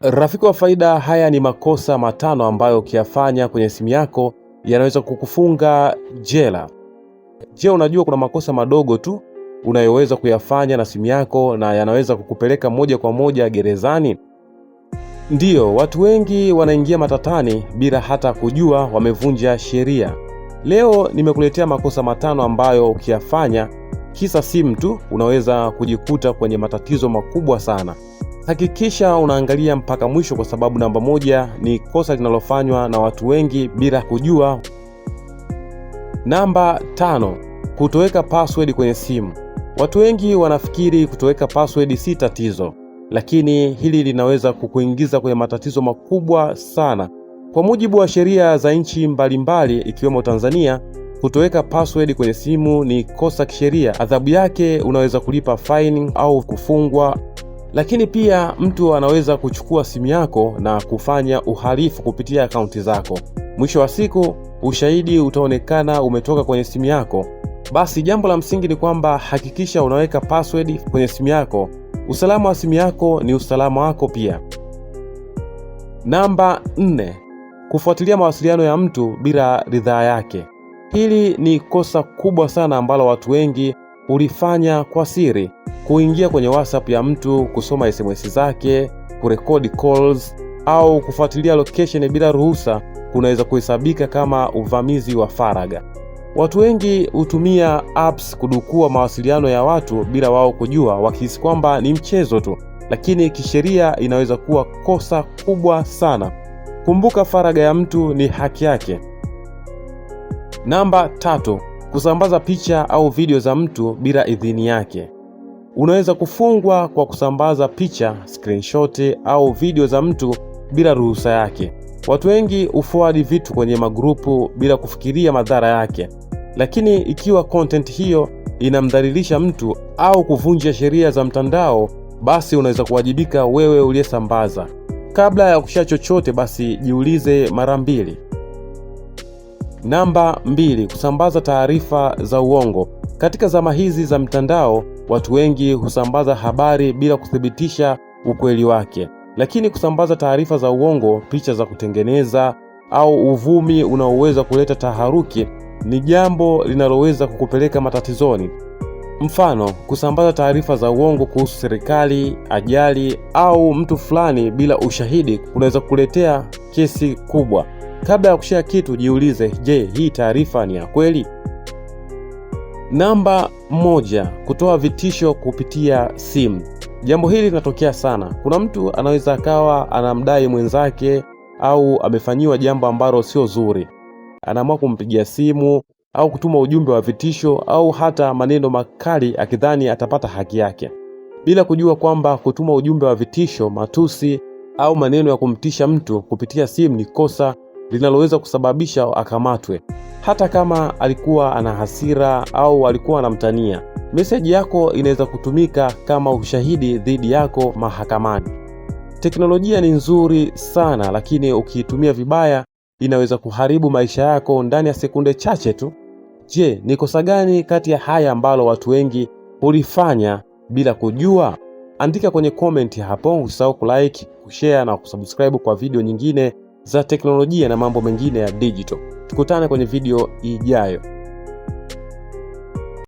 Rafiki wa faida, haya ni makosa matano ambayo ukiyafanya kwenye simu yako yanaweza kukufunga jela. Je, unajua kuna makosa madogo tu unayoweza kuyafanya na simu yako na yanaweza kukupeleka moja kwa moja gerezani? Ndiyo, watu wengi wanaingia matatani bila hata kujua wamevunja sheria. Leo nimekuletea makosa matano ambayo ukiyafanya kisa simu tu unaweza kujikuta kwenye matatizo makubwa sana. Hakikisha unaangalia mpaka mwisho, kwa sababu namba moja ni kosa linalofanywa na watu wengi bila kujua. Namba 5, kutoweka password kwenye simu. Watu wengi wanafikiri kutoweka password si tatizo, lakini hili linaweza kukuingiza kwenye matatizo makubwa sana. Kwa mujibu wa sheria za nchi mbalimbali ikiwemo Tanzania, kutoweka password kwenye simu ni kosa kisheria. Adhabu yake unaweza kulipa fine au kufungwa. Lakini pia mtu anaweza kuchukua simu yako na kufanya uhalifu kupitia akaunti zako. Mwisho wa siku ushahidi utaonekana umetoka kwenye simu yako. Basi jambo la msingi ni kwamba hakikisha unaweka password kwenye simu yako. Usalama wa simu yako ni usalama wako pia. Namba 4, kufuatilia mawasiliano ya mtu bila ridhaa yake. Hili ni kosa kubwa sana ambalo watu wengi ulifanya kwa siri. Kuingia kwenye WhatsApp ya mtu, kusoma SMS zake, kurekodi calls au kufuatilia location bila ruhusa kunaweza kuhesabika kama uvamizi wa faragha. Watu wengi hutumia apps kudukua mawasiliano ya watu bila wao kujua, wakihisi kwamba ni mchezo tu, lakini kisheria inaweza kuwa kosa kubwa sana. Kumbuka, faragha ya mtu ni haki yake. Namba 3, kusambaza picha au video za mtu bila idhini yake. Unaweza kufungwa kwa kusambaza picha, screenshot au video za mtu bila ruhusa yake. Watu wengi huforward vitu kwenye magrupu bila kufikiria madhara yake. Lakini ikiwa content hiyo inamdhalilisha mtu au kuvunja sheria za mtandao, basi unaweza kuwajibika wewe uliyesambaza. Kabla ya kushare chochote, basi jiulize mara mbili. Namba 2, kusambaza taarifa za uongo. Katika zama hizi za mtandao, watu wengi husambaza habari bila kuthibitisha ukweli wake. Lakini kusambaza taarifa za uongo, picha za kutengeneza au uvumi unaoweza kuleta taharuki ni jambo linaloweza kukupeleka matatizoni. Mfano, kusambaza taarifa za uongo kuhusu serikali, ajali au mtu fulani bila ushahidi kunaweza kukuletea kesi kubwa. Kabla ya kushare kitu, jiulize, je, hii taarifa ni ya kweli? Namba 1, kutoa vitisho kupitia simu. Jambo hili linatokea sana. Kuna mtu anaweza akawa anamdai mwenzake au amefanyiwa jambo ambalo sio zuri. Anaamua kumpigia simu au kutuma ujumbe wa vitisho au hata maneno makali akidhani atapata haki yake, bila kujua kwamba kutuma ujumbe wa vitisho, matusi au maneno ya kumtisha mtu kupitia simu ni kosa linaloweza kusababisha akamatwe. Hata kama alikuwa ana hasira au alikuwa anamtania, meseji yako inaweza kutumika kama ushahidi dhidi yako mahakamani. Teknolojia ni nzuri sana, lakini ukiitumia vibaya inaweza kuharibu maisha yako ndani ya sekunde chache tu. Je, ni kosa gani kati ya haya ambalo watu wengi hulifanya bila kujua? Andika kwenye comment hapo. Usisahau kulike, kushare na kusubscribe kwa video nyingine za teknolojia na mambo mengine ya digital. Tukutane kwenye video ijayo.